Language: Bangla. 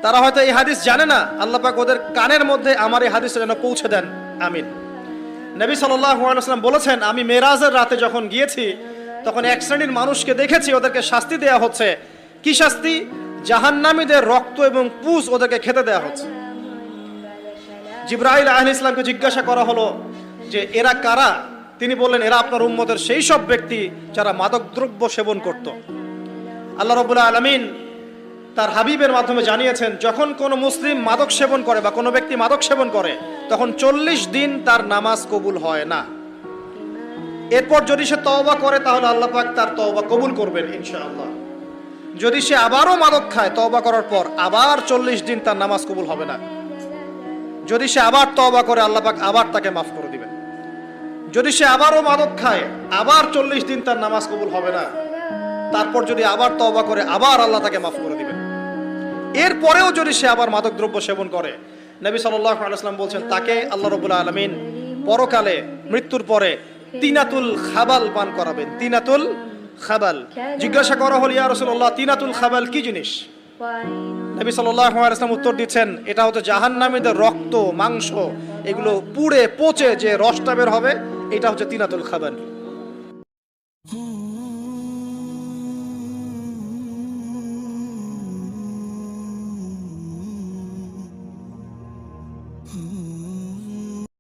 তারা হয়তো এই হাদিস জানে না, আল্লাহ পাক ওদের কানের মধ্যে আমার এই হাদিসটা যেন পৌঁছে দেন, আমিন। নবী সাল্লাল্লাহু আলাইহি ওয়াসাল্লাম বলেছেন, আমি মেরাজের রাতে যখন গিয়েছি তখন এক শ্রেণীর মানুষকে দেখেছি, ওদেরকে শাস্তি দেয়া হচ্ছে। কি শাস্তি? জাহান্নামীদের রক্ত এবং পুঁজ ওদেরকে খেতে দেয়া হচ্ছে। জিবরাইল আলাইহিস সালামকে জিজ্ঞাসা করা হলো যে এরা কারা? তিনি বললেন, এরা আপনার উম্মতের সেই সব ব্যক্তি যারা মাদকদ্রব্য সেবন করত। আল্লাহ রাব্বুল আলামিন তার হাবিবের মাধ্যমে জানিয়েছেন, যখন কোনো মুসলিম মাদক সেবন করে বা কোনো ব্যক্তি মাদক সেবন করে তখন 40 দিন তার নামাজ কবুল হয় না। এরপর যদি সে তওবা করে তাহলে আল্লাহ পাক তার তওবা কবুল করবেন ইনশাআল্লাহ। যদি সে আবারও মাদক খায় তওবা করার পর, আবার 40 দিন তার নামাজ কবুল হবে না। যদি সে আবার তওবা করে আল্লাহ পাক আবার তাকে মাফ করে দিবেন। যদি সে আবারও মাদক খায় আবার 40 দিন তার নামাজ কবুল হবে না। তারপর যদি আবার তওবা করে আবার আল্লাহ তাকে মাফ করে দিবেন। এরপরেও যদি সে আবার মাদকদ্রব্য সেবন করে, নবী সাল্লাল্লাহু আলাইহি ওয়াসাল্লাম বলছেন তাকে আল্লাহ রাব্বুল আলামিন পরকালে মৃত্যুর পরে তিনাতুল খাবাল পান করাবেন। তিনাতুল খাবাল। জিজ্ঞাসা করা হল, ইয়া রাসূলুল্লাহ, তিনাতুল খাবাল কি জিনিস? নবী সাল্লাল্লাহু আলাইহি ওয়াসাল্লাম উত্তর দিচ্ছেন, এটা হচ্ছে জাহান্নামীদের রক্ত, মাংস, এগুলো পুড়ে পচে যে রসটা বের হবে, এটা হচ্ছে তিনাতুল খাবাল।